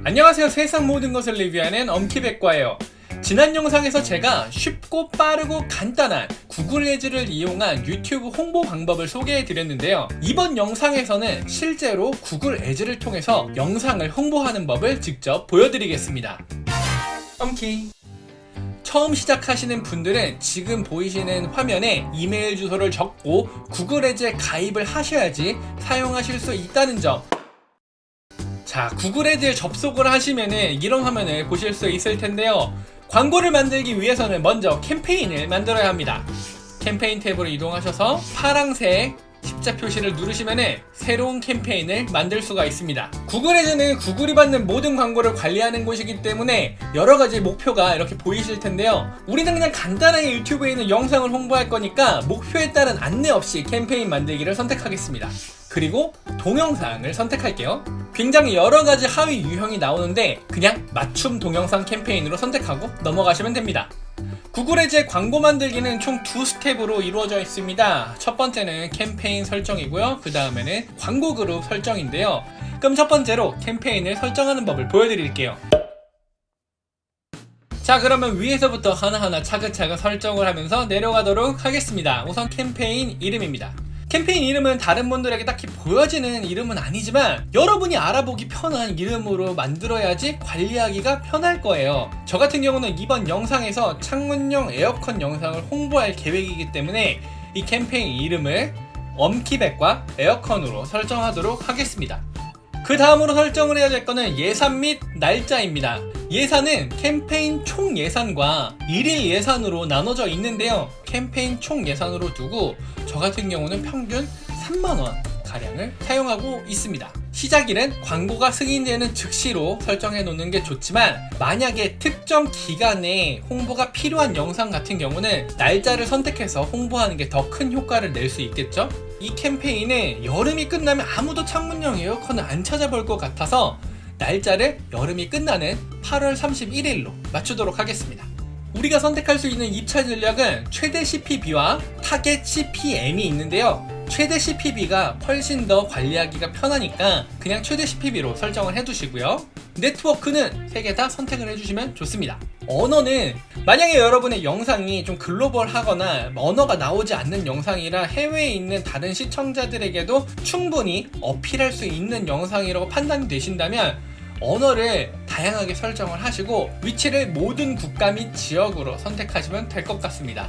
안녕하세요. 세상 모든 것을 리뷰하는 엄키백과예요. 지난 영상에서 제가 쉽고 빠르고 간단한 구글 애즈를 이용한 유튜브 홍보 방법을 소개해 드렸는데요. 이번 영상에서는 실제로 구글 애즈를 통해서 영상을 홍보하는 법을 직접 보여드리겠습니다. 엄키. 처음 시작하시는 분들은 지금 보이시는 화면에 이메일 주소를 적고 구글 애즈에 가입을 하셔야지 사용하실 수 있다는 점. 자, 구글 애즈에 접속을 하시면은 이런 화면을 보실 수 있을 텐데요. 광고를 만들기 위해서는 먼저 캠페인을 만들어야 합니다. 캠페인 탭으로 이동하셔서 파란색 십자 표시를 누르시면은 새로운 캠페인을 만들 수가 있습니다. 구글 애즈는 구글이 받는 모든 광고를 관리하는 곳이기 때문에 여러가지 목표가 이렇게 보이실 텐데요. 우리는 그냥 간단하게 유튜브에 있는 영상을 홍보할 거니까 목표에 따른 안내 없이 캠페인 만들기를 선택하겠습니다. 그리고 동영상을 선택할게요. 굉장히 여러가지 하위 유형이 나오는데 그냥 맞춤 동영상 캠페인으로 선택하고 넘어가시면 됩니다. 구글 애즈의 광고 만들기는 총 2스텝으로 이루어져 있습니다. 첫 번째는 캠페인 설정이고요. 그 다음에는 광고 그룹 설정인데요. 그럼 첫 번째로 캠페인을 설정하는 법을 보여드릴게요. 자, 그러면 위에서부터 하나하나 차근차근 설정을 하면서 내려가도록 하겠습니다. 우선 캠페인 이름입니다. 캠페인 이름은 다른 분들에게 딱히 보여지는 이름은 아니지만 여러분이 알아보기 편한 이름으로 만들어야지 관리하기가 편할 거예요. 저 같은 경우는 이번 영상에서 창문용 에어컨 영상을 홍보할 계획이기 때문에 이 캠페인 이름을 엄키백과 에어컨으로 설정하도록 하겠습니다. 그 다음으로 설정을 해야 될 거는 예산 및 날짜입니다. 예산은 캠페인 총 예산과 일일 예산으로 나눠져 있는데요. 캠페인 총 예산으로 두고 저 같은 경우는 평균 3만원 가량을 사용하고 있습니다. 시작일은 광고가 승인되는 즉시로 설정해 놓는 게 좋지만 만약에 특정 기간에 홍보가 필요한 영상 같은 경우는 날짜를 선택해서 홍보하는 게 더 큰 효과를 낼 수 있겠죠? 이 캠페인은 여름이 끝나면 아무도 창문용 에어컨을 안 찾아볼 것 같아서 날짜를 여름이 끝나는 8월 31일로 맞추도록 하겠습니다. 우리가 선택할 수 있는 입찰 전략은 최대 CPB와 타겟 CPM이 있는데요. 최대 CPB가 훨씬 더 관리하기가 편하니까 그냥 최대 CPB로 설정을 해두시고요. 네트워크는 3개 다 선택을 해주시면 좋습니다. 언어는 만약에 여러분의 영상이 좀 글로벌하거나 언어가 나오지 않는 영상이라 해외에 있는 다른 시청자들에게도 충분히 어필할 수 있는 영상이라고 판단이 되신다면 언어를 다양하게 설정을 하시고 위치를 모든 국가 및 지역으로 선택하시면 될 것 같습니다.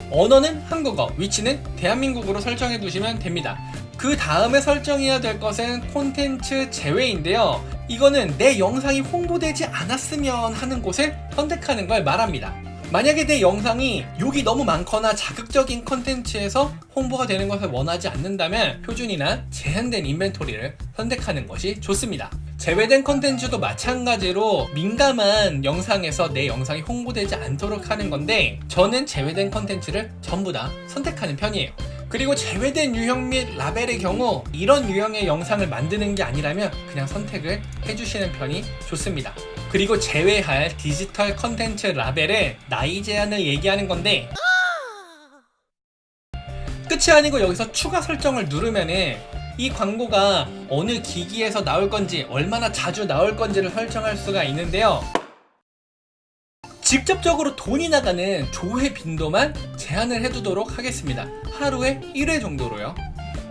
언어는 한국어, 위치는 대한민국으로 설정해 두시면 됩니다. 그 다음에 설정해야 될 것은 콘텐츠 제외인데요. 이거는 내 영상이 홍보되지 않았으면 하는 곳을 선택하는 걸 말합니다. 만약에 내 영상이 욕이 너무 많거나 자극적인 콘텐츠에서 홍보가 되는 것을 원하지 않는다면 표준이나 제한된 인벤토리를 선택하는 것이 좋습니다. 제외된 콘텐츠도 마찬가지로 민감한 영상에서 내 영상이 홍보되지 않도록 하는 건데 저는 제외된 콘텐츠를 전부 다 선택하는 편이에요. 그리고 제외된 유형 및 라벨의 경우 이런 유형의 영상을 만드는 게 아니라면 그냥 선택을 해주시는 편이 좋습니다. 그리고 제외할 디지털 컨텐츠 라벨은 나이 제한을 얘기하는 건데 끝이 아니고 여기서 추가 설정을 누르면은 이 광고가 어느 기기에서 나올 건지 얼마나 자주 나올 건지를 설정할 수가 있는데요. 직접적으로 돈이 나가는 조회 빈도만 제한을 해두도록 하겠습니다. 하루에 1회 정도로요.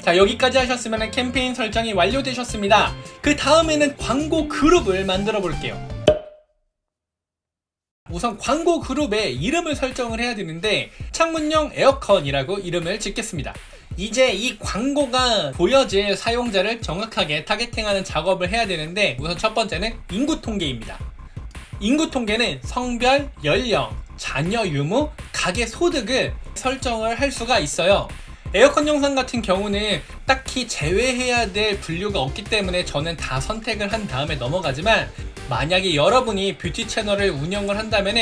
자, 여기까지 하셨으면 캠페인 설정이 완료되셨습니다. 그 다음에는 광고 그룹을 만들어 볼게요. 우선 광고 그룹에 이름을 설정을 해야 되는데 창문용 에어컨이라고 이름을 짓겠습니다. 이제 이 광고가 보여질 사용자를 정확하게 타겟팅하는 작업을 해야 되는데 우선 첫 번째는 인구 통계입니다. 인구 통계는 성별, 연령, 자녀 유무, 가계 소득을 설정을 할 수가 있어요. 에어컨 영상 같은 경우는 딱히 제외해야 될 분류가 없기 때문에 저는 다 선택을 한 다음에 넘어가지만 만약에 여러분이 뷰티 채널을 운영을 한다면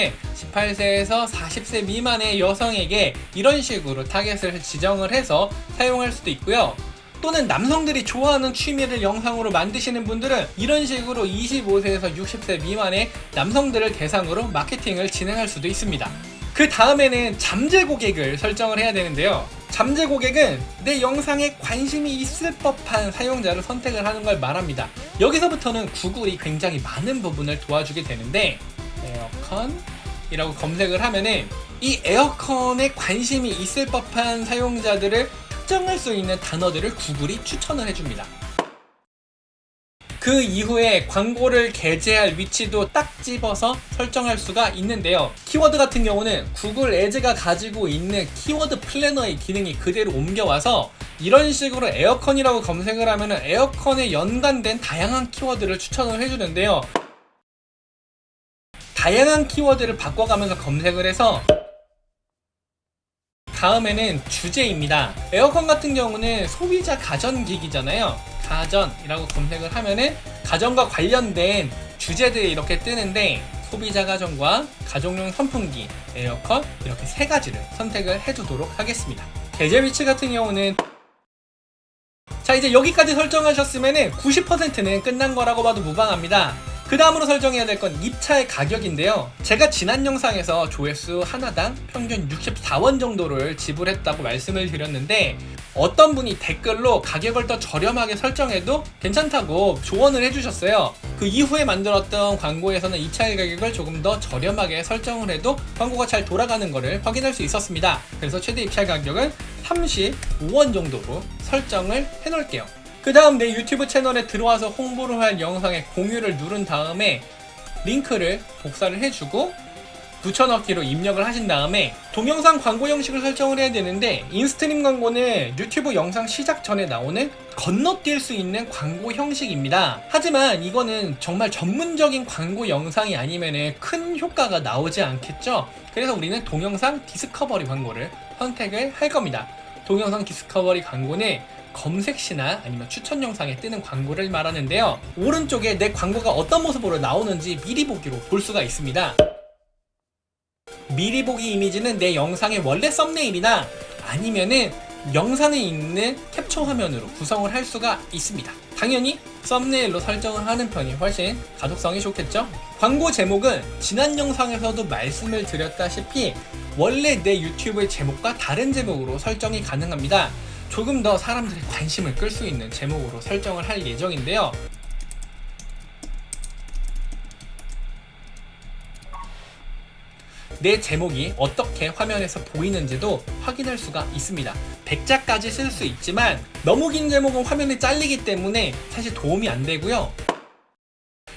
18세에서 40세 미만의 여성에게 이런 식으로 타겟을 지정을 해서 사용할 수도 있고요. 또는 남성들이 좋아하는 취미를 영상으로 만드시는 분들은 이런 식으로 25세에서 60세 미만의 남성들을 대상으로 마케팅을 진행할 수도 있습니다. 그 다음에는 잠재 고객을 설정을 해야 되는데요. 잠재 고객은 내 영상에 관심이 있을 법한 사용자를 선택을 하는 걸 말합니다. 여기서부터는 구글이 굉장히 많은 부분을 도와주게 되는데, 에어컨이라고 검색을 하면은 이 에어컨에 관심이 있을 법한 사용자들을 특정할 수 있는 단어들을 구글이 추천을 해줍니다. 그 이후에 광고를 게재할 위치도 딱 집어서 설정할 수가 있는데요. 키워드 같은 경우는 구글 애즈가 가지고 있는 키워드 플래너의 기능이 그대로 옮겨와서 이런 식으로 에어컨이라고 검색을 하면 에어컨에 연관된 다양한 키워드를 추천을 해주는데요. 다양한 키워드를 바꿔가면서 검색을 해서 다음에는 주제입니다. 에어컨 같은 경우는 소비자 가전기기잖아요. 가전이라고 검색을 하면은 가전과 관련된 주제들이 이렇게 뜨는데, 소비자 가전과 가정용 선풍기, 에어컨 이렇게 세 가지를 선택을 해두도록 하겠습니다. 게재 위치 같은 경우는 자, 이제 여기까지 설정하셨으면은 90%는 끝난 거라고 봐도 무방합니다. 그 다음으로 설정해야 될 건 입찰 가격인데요. 제가 지난 영상에서 조회수 하나당 평균 64원 정도를 지불했다고 말씀을 드렸는데, 어떤 분이 댓글로 가격을 더 저렴하게 설정해도 괜찮다고 조언을 해주셨어요. 그 이후에 만들었던 광고에서는 입찰 가격을 조금 더 저렴하게 설정을 해도 광고가 잘 돌아가는 것을 확인할 수 있었습니다. 그래서 최대 입찰 가격은 35원 정도로 설정을 해놓을게요. 그 다음 내 유튜브 채널에 들어와서 홍보를 할 영상에 공유를 누른 다음에 링크를 복사를 해주고 붙여넣기로 입력을 하신 다음에 동영상 광고 형식을 설정을 해야 되는데, 인스트림 광고는 유튜브 영상 시작 전에 나오는 건너뛸 수 있는 광고 형식입니다. 하지만 이거는 정말 전문적인 광고 영상이 아니면 큰 효과가 나오지 않겠죠. 그래서 우리는 동영상 디스커버리 광고를 선택을 할 겁니다. 동영상 디스커버리 광고는 검색시나 아니면 추천 영상에 뜨는 광고를 말하는데요. 오른쪽에 내 광고가 어떤 모습으로 나오는지 미리 보기로 볼 수가 있습니다. 미리 보기 이미지는 내 영상의 원래 썸네일이나 아니면은 영상에 있는 캡처 화면으로 구성을 할 수가 있습니다. 당연히 썸네일로 설정을 하는 편이 훨씬 가독성이 좋겠죠? 광고 제목은 지난 영상에서도 말씀을 드렸다시피 원래 내 유튜브의 제목과 다른 제목으로 설정이 가능합니다. 조금 더 사람들의 관심을 끌 수 있는 제목으로 설정을 할 예정인데요. 내 제목이 어떻게 화면에서 보이는지도 확인할 수가 있습니다. 100자까지 쓸 수 있지만 너무 긴 제목은 화면에 잘리기 때문에 사실 도움이 안 되고요.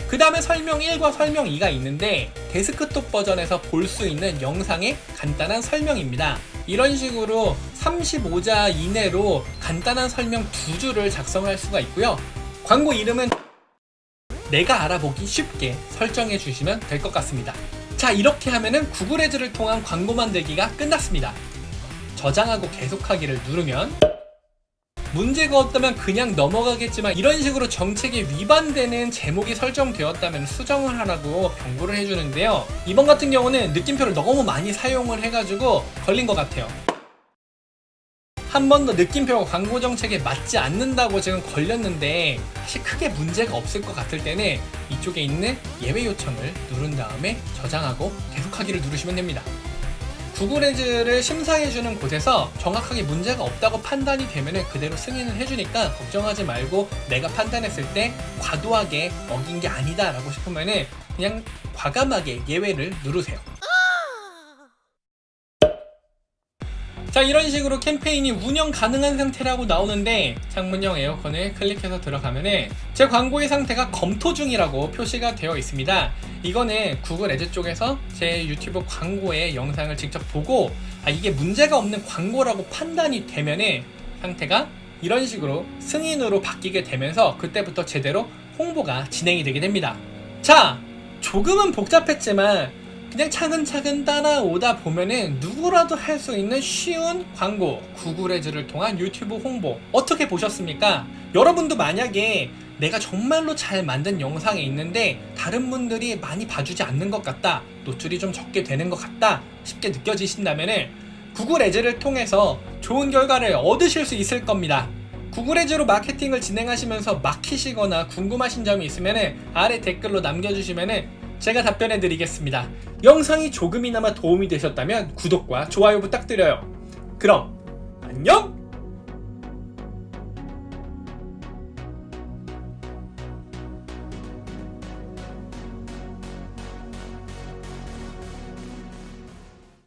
그 다음에 설명 1과 설명 2가 있는데, 데스크톱 버전에서 볼 수 있는 영상의 간단한 설명입니다. 이런 식으로 35자 이내로 간단한 설명 2줄을 작성할 수가 있고요. 광고 이름은 내가 알아보기 쉽게 설정해 주시면 될 것 같습니다. 자, 이렇게 하면은 구글 애즈를 통한 광고 만들기가 끝났습니다. 저장하고 계속하기를 누르면 문제가 없다면 그냥 넘어가겠지만, 이런 식으로 정책에 위반되는 제목이 설정되었다면 수정을 하라고 경고를 해주는데요. 이번 같은 경우는 느낌표를 너무 많이 사용을 해가지고 걸린 것 같아요. 한 번 더 느낌표가 광고 정책에 맞지 않는다고 지금 걸렸는데, 사실 크게 문제가 없을 것 같을 때는 이쪽에 있는 예외 요청을 누른 다음에 저장하고 계속하기를 누르시면 됩니다. 구글 애즈를 심사해주는 곳에서 정확하게 문제가 없다고 판단이 되면 그대로 승인을 해주니까 걱정하지 말고, 내가 판단했을 때 과도하게 어긴 게 아니다 라고 싶으면 그냥 과감하게 예외를 누르세요. 자, 이런 식으로 캠페인이 운영 가능한 상태라고 나오는데, 창문형 에어컨을 클릭해서 들어가면은 제 광고의 상태가 검토 중이라고 표시가 되어 있습니다. 이거는 구글 애즈 쪽에서 제 유튜브 광고의 영상을 직접 보고 이게 문제가 없는 광고라고 판단이 되면은 상태가 이런 식으로 승인으로 바뀌게 되면서 그때부터 제대로 홍보가 진행이 되게 됩니다. 자, 조금은 복잡했지만 그냥 차근차근 따라오다 보면은 누구라도 할 수 있는 쉬운 광고, 구글 애즈를 통한 유튜브 홍보 어떻게 보셨습니까? 여러분도 만약에 내가 정말로 잘 만든 영상이 있는데 다른 분들이 많이 봐주지 않는 것 같다, 노출이 좀 적게 되는 것 같다 쉽게 느껴지신다면은 구글 애즈를 통해서 좋은 결과를 얻으실 수 있을 겁니다. 구글 애즈로 마케팅을 진행하시면서 막히시거나 궁금하신 점이 있으면은 아래 댓글로 남겨주시면은 제가 답변해 드리겠습니다. 영상이 조금이나마 도움이 되셨다면 구독과 좋아요 부탁드려요. 그럼 안녕!